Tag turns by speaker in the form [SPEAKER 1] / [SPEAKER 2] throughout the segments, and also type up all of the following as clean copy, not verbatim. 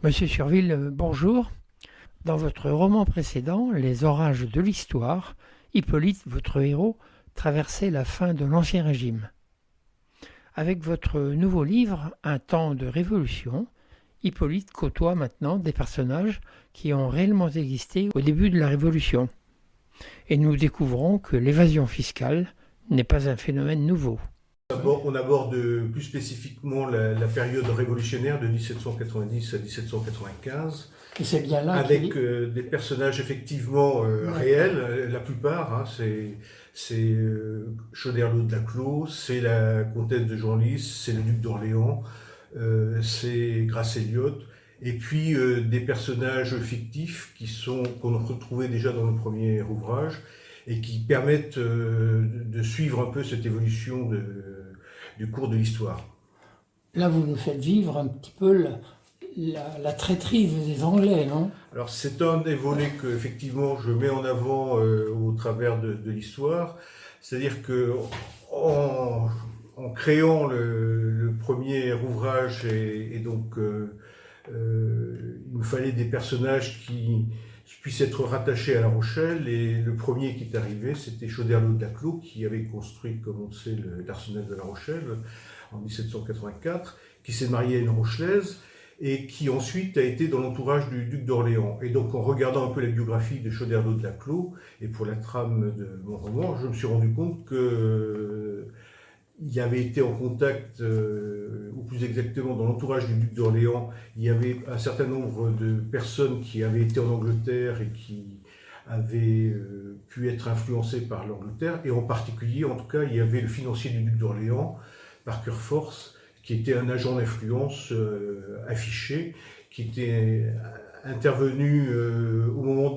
[SPEAKER 1] Monsieur Surville, bonjour. Dans votre roman précédent, Les orages de l'histoire, Hippolyte, votre héros, traversait la fin de l'Ancien Régime. Avec votre nouveau livre, Un temps de révolution, Hippolyte côtoie maintenant des personnages qui ont réellement existé au début de la Révolution. Et nous découvrons que l'évasion fiscale n'est pas un phénomène nouveau.
[SPEAKER 2] On aborde plus spécifiquement la période révolutionnaire de 1790 à 1795,
[SPEAKER 1] Et c'est bien là
[SPEAKER 2] avec des personnages effectivement réels, la plupart. C'est Choderlos de Laclos, c'est la comtesse de Genlis, c'est le duc d'Orléans, c'est Grace Elliott, et puis des personnages fictifs qu'on retrouvait déjà dans le premier ouvrage et qui permettent de suivre un peu cette évolution du cours de l'histoire.
[SPEAKER 1] Là, vous nous faites vivre un petit peu la traîtrise des Anglais, non?
[SPEAKER 2] Alors c'est un des volets que effectivement je mets en avant au travers de l'histoire, c'est-à-dire que en créant le premier ouvrage et donc il me fallait des personnages qui puissent être rattachés à La Rochelle, et le premier qui est arrivé c'était Choderlos de Laclos qui avait construit, comme on le sait, l'arsenal de La Rochelle en 1784, qui s'est marié à une Rochelaise et qui ensuite a été dans l'entourage du duc d'Orléans. Et donc en regardant un peu la biographie de Choderlos de Laclos, et pour la trame de mon roman, je me suis rendu compte qu'il avait été en contact, ou plus exactement dans l'entourage du duc d'Orléans, il y avait un certain nombre de personnes qui avaient été en Angleterre et qui avaient pu être influencées par l'Angleterre, et en particulier, en tout cas, il y avait le financier du duc d'Orléans, Parker Force, qui était un agent d'influence affiché, qui était intervenu au moment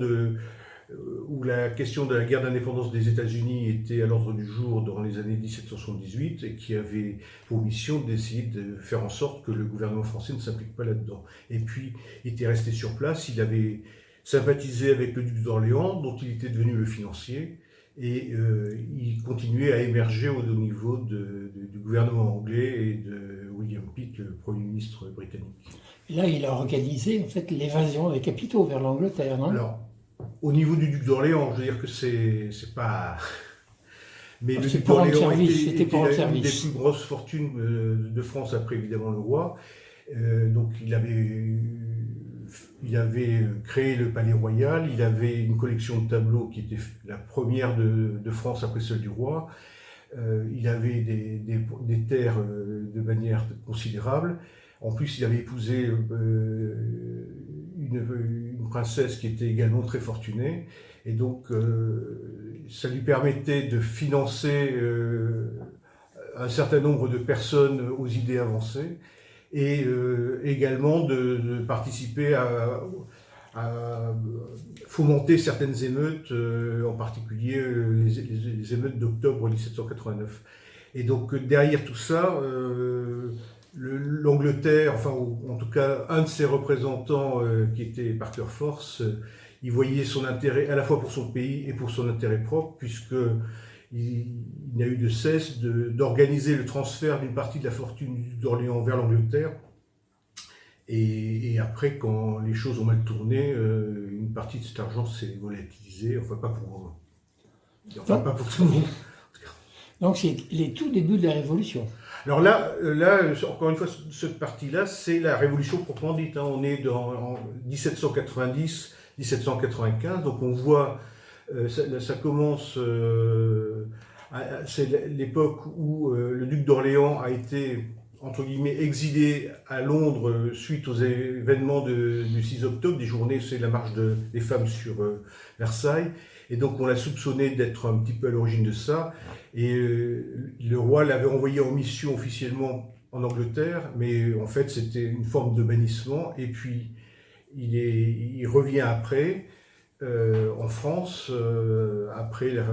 [SPEAKER 2] où la question de la guerre d'indépendance des États-Unis était à l'ordre du jour dans les années 1778, et qui avait pour mission d'essayer de faire en sorte que le gouvernement français ne s'implique pas là-dedans. Et puis, il était resté sur place, il avait sympathisé avec le duc d'Orléans, dont il était devenu le financier, et il continuait à émerger au niveau du gouvernement anglais et de William Pitt, le Premier ministre britannique.
[SPEAKER 1] Et là, il a organisé en fait l'évasion des capitaux vers l'Angleterre, non?
[SPEAKER 2] Alors, au niveau du duc d'Orléans, je veux dire que c'est pas... Mais le duc d'Orléans était une des plus grosses fortunes de France, après évidemment le roi. Donc il avait créé le Palais Royal, il avait une collection de tableaux qui était la première de France après celle du roi. Il avait des terres de manière considérable. En plus, il avait épousé une princesse qui était également très fortunée. Et donc, ça lui permettait de financer un certain nombre de personnes aux idées avancées, et également de participer à fomenter certaines émeutes, en particulier les émeutes d'octobre 1789. Et donc derrière tout ça, l'Angleterre, enfin en tout cas un de ses représentants qui était Parker Force, il voyait son intérêt à la fois pour son pays et pour son intérêt propre, puisque il n'a eu de cesse d'organiser le transfert d'une partie de la fortune d'Orléans vers l'Angleterre. Et après, quand les choses ont mal tourné, une partie de cet argent s'est volatilisée, enfin pas pour tout le monde.
[SPEAKER 1] Donc c'est les tout débuts de la Révolution.
[SPEAKER 2] Alors là, encore une fois, cette partie-là, c'est la Révolution proprement dite. On est en 1790, 1795, donc on voit, ça commence, c'est l'époque où le duc d'Orléans a été, entre guillemets, exilé à Londres suite aux événements du 6 octobre, des journées, c'est la marche des femmes sur Versailles. Et donc on l'a soupçonné d'être un petit peu à l'origine de ça. Et le roi l'avait envoyé en mission officiellement en Angleterre, mais en fait c'était une forme de bannissement. Et puis il revient après, en France, après la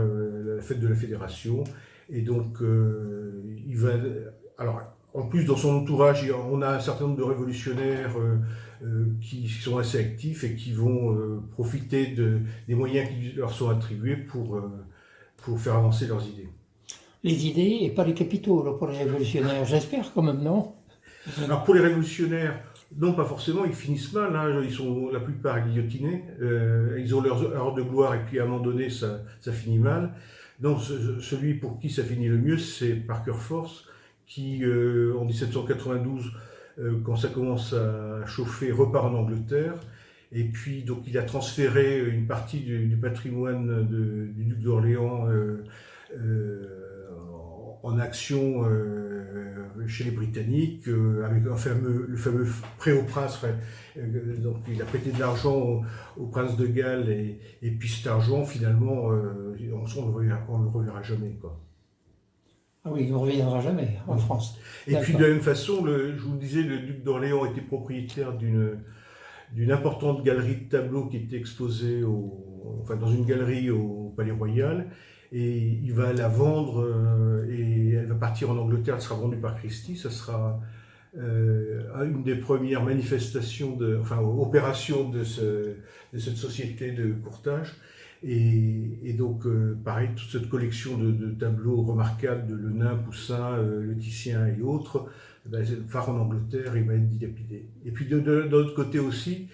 [SPEAKER 2] fête de la Fédération. Et donc il va... Alors, en plus, dans son entourage, on a un certain nombre de révolutionnaires qui sont assez actifs et qui vont profiter des moyens qui leur sont attribués pour faire avancer leurs idées.
[SPEAKER 1] Les idées et pas les capitaux là, pour les révolutionnaires, j'espère quand même, non?
[SPEAKER 2] Alors pour les révolutionnaires, Non, pas forcément, ils finissent mal, hein. Ils sont la plupart guillotinés, ils ont leur heure de gloire et puis à un moment donné ça finit mal. Non, celui pour qui ça finit le mieux, c'est Parker Force, qui en 1792, quand ça commence à chauffer, repart en Angleterre. Et puis donc il a transféré une partie du patrimoine du duc d'Orléans en action chez les Britanniques, avec le fameux prêt au prince. Donc il a prêté de l'argent au prince de Galles, et puis cet argent, finalement, on ne le reverra jamais, quoi.
[SPEAKER 1] Ah oui, il ne reviendra jamais en France.
[SPEAKER 2] Et puis de la même façon, je vous le disais, le duc d'Orléans était propriétaire d'une importante galerie de tableaux qui était exposée dans une galerie au Palais Royal. Et il va la vendre et elle va partir en Angleterre, elle sera vendue par Christie. Ça sera une des premières manifestations, opérations de cette société de courtage. Et donc, pareil, toute cette collection de tableaux remarquables de Le Nain, Poussin, Le Titien et autres, phare en Angleterre, il va être dilapidé. Et puis de l'autre côté aussi,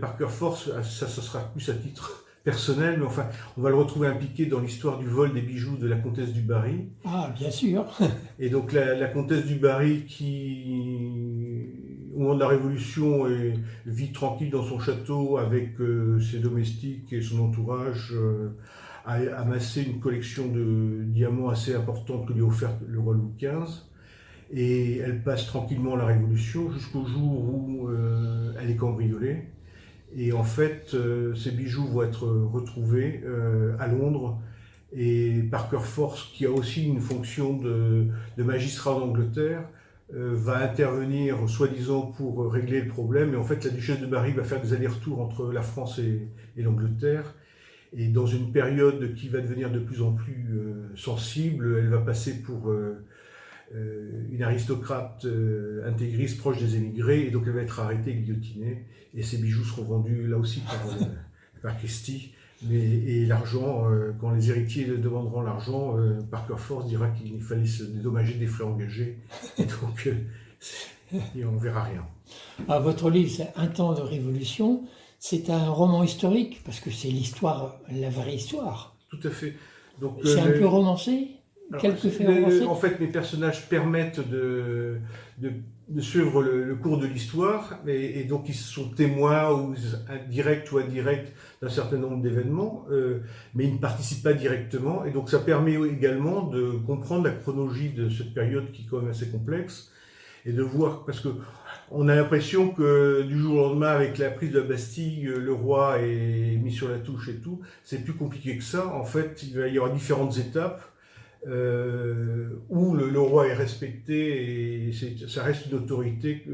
[SPEAKER 2] Parker Force, ça sera plus à titre personnel, mais enfin, on va le retrouver impliqué dans l'histoire du vol des bijoux de la comtesse du Barry.
[SPEAKER 1] Ah, bien sûr.
[SPEAKER 2] Et donc la comtesse du Barry, qui, au moment de la Révolution, vit tranquille dans son château avec ses domestiques et son entourage, a amassé une collection de diamants assez importante que lui a offert le roi Louis XV. Et elle passe tranquillement la Révolution jusqu'au jour où elle est cambriolée. Et en fait, ces bijoux vont être retrouvés à Londres. Et Parker Force, qui a aussi une fonction de magistrat d'Angleterre, va intervenir soi-disant pour régler le problème. Et en fait, la duchesse de Berry va faire des allers-retours entre la France et l'Angleterre. Et dans une période qui va devenir de plus en plus sensible, elle va passer pour une aristocrate intégriste proche des émigrés, et donc elle va être arrêtée et guillotinée, et ses bijoux seront vendus là aussi par Christie. Et l'argent, quand les héritiers demanderont l'argent, Parker Force dira qu'il fallait se dédommager des frais engagés, et donc on ne verra rien.
[SPEAKER 1] Ah, votre livre, c'est Un temps de révolution, c'est un roman historique, parce que c'est l'histoire, la vraie histoire.
[SPEAKER 2] Tout à fait.
[SPEAKER 1] C'est un peu romancé? Quelques faits romancés?
[SPEAKER 2] En fait, mes personnages permettent de suivre le cours de l'histoire, et donc ils sont témoins ou directs ou indirects d'un certain nombre d'événements, mais ils ne participent pas directement, et donc ça permet également de comprendre la chronologie de cette période qui est quand même assez complexe, et de voir, parce que on a l'impression que du jour au lendemain, avec la prise de la Bastille, le roi est mis sur la touche et tout. C'est plus compliqué que ça. En fait, il va y avoir différentes étapes où le roi est respecté, et ça reste une autorité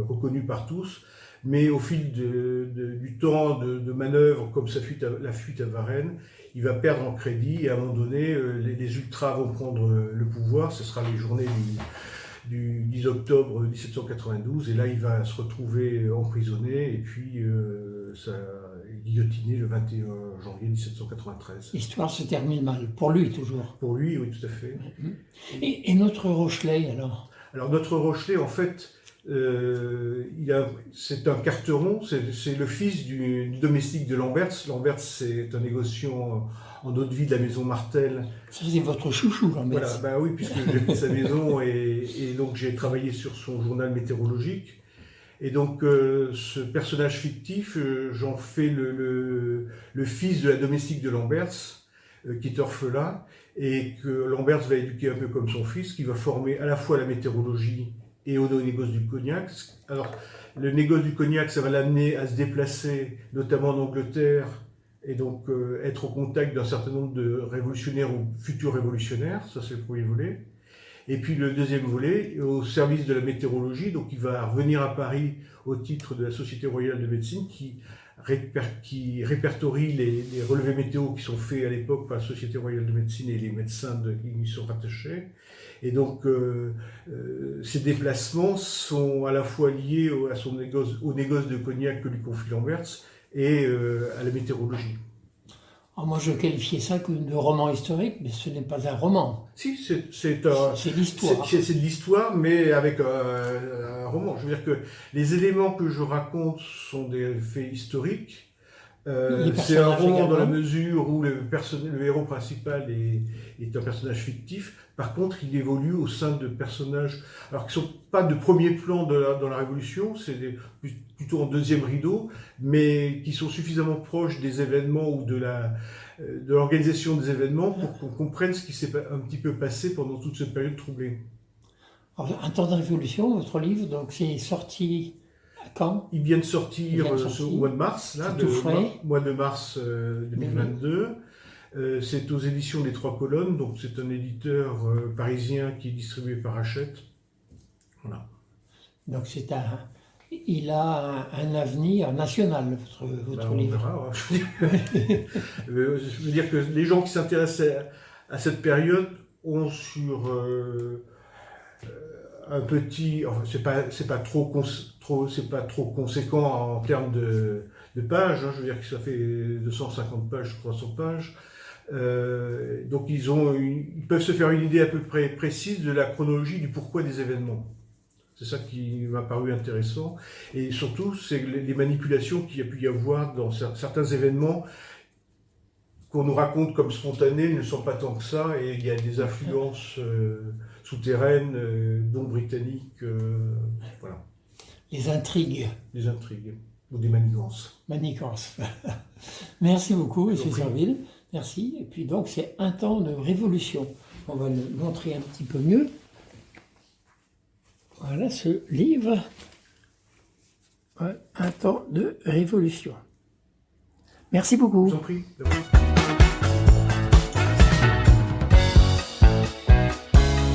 [SPEAKER 2] reconnue par tous. Mais au fil du temps de manœuvre, comme la fuite à Varennes, il va perdre en crédit, et à un moment donné, les ultras vont prendre le pouvoir. Ce sera les journées du 10 octobre 1792, et là il va se retrouver emprisonné, et puis guillotiné le 21 janvier 1793.
[SPEAKER 1] L'histoire se termine mal, pour lui toujours.
[SPEAKER 2] Pour lui, oui, tout à fait.
[SPEAKER 1] Et notre Rochelet, alors? Alors
[SPEAKER 2] notre Rochelet, en fait, c'est un carteron, c'est le fils du domestique de Lambertz. Lambertz, c'est un négociant en eau de vie de la maison Martel.
[SPEAKER 1] Ça, c'est votre chouchou, Lambertz.
[SPEAKER 2] Voilà, oui, puisque j'ai pris sa maison, et donc j'ai travaillé sur son journal météorologique. Et donc ce personnage fictif, j'en fais le fils de la domestique de Lambertz, qui est orphelin, et que Lambertz va éduquer un peu comme son fils, qui va former à la fois à la météorologie et au négoce du cognac. Alors, le négoce du cognac, ça va l'amener à se déplacer, notamment en Angleterre, et donc être au contact d'un certain nombre de révolutionnaires ou futurs révolutionnaires. Ça, c'est le premier volet. Et puis le deuxième volet, au service de la météorologie, donc il va revenir à Paris au titre de la Société royale de médecine, qui répertorie les relevés météo qui sont faits à l'époque par la Société royale de médecine et les médecins qui y sont rattachés. Et donc ces déplacements sont à la fois liés au négoce de cognac que lui confie Lambertz, et à la météorologie.
[SPEAKER 1] Alors moi, je qualifiais ça de roman historique, mais ce n'est pas un roman.
[SPEAKER 2] Si, c'est
[SPEAKER 1] l'histoire.
[SPEAKER 2] C'est de l'histoire, mais avec un roman. Je veux dire que les éléments que je raconte sont des faits historiques. C'est un roman dans la mesure où le héros principal est un personnage fictif. Par contre, il évolue au sein de personnages, alors qui ne sont pas de premier plan dans la Révolution, c'est plutôt en deuxième rideau, mais qui sont suffisamment proches des événements ou de l'organisation des événements pour qu'on comprenne ce qui s'est un petit peu passé pendant toute cette période troublée.
[SPEAKER 1] Alors, Un temps de révolution, votre livre, donc c'est sorti quand?
[SPEAKER 2] Il vient de sortir au mois de mars, là, mois de mars 2022. C'est aux éditions des Trois Colonnes, donc c'est un éditeur parisien qui est distribué par Hachette. Voilà.
[SPEAKER 1] Donc il a un avenir national, votre livre.
[SPEAKER 2] On verra, je veux dire que les gens qui s'intéressent à cette période ont sur un petit, enfin, c'est pas trop conséquent en termes de pages, hein, je veux dire que ça fait 250 pages, 300 pages. Donc ils peuvent se faire une idée à peu près précise de la chronologie du pourquoi des événements. C'est ça qui m'a paru intéressant. Et surtout, c'est les manipulations qu'il y a pu y avoir dans certains événements qu'on nous raconte comme spontanés ne sont pas tant que ça, et il y a des influences souterraines, dont britanniques, voilà.
[SPEAKER 1] Les intrigues.
[SPEAKER 2] Des intrigues, ou des manigances.
[SPEAKER 1] Manigances. Merci beaucoup, M. Serville. Merci. Et puis donc, c'est Un temps de révolution. On va le montrer un petit peu mieux. Voilà ce livre. Un temps de révolution. Merci beaucoup.
[SPEAKER 2] Je vous en prie.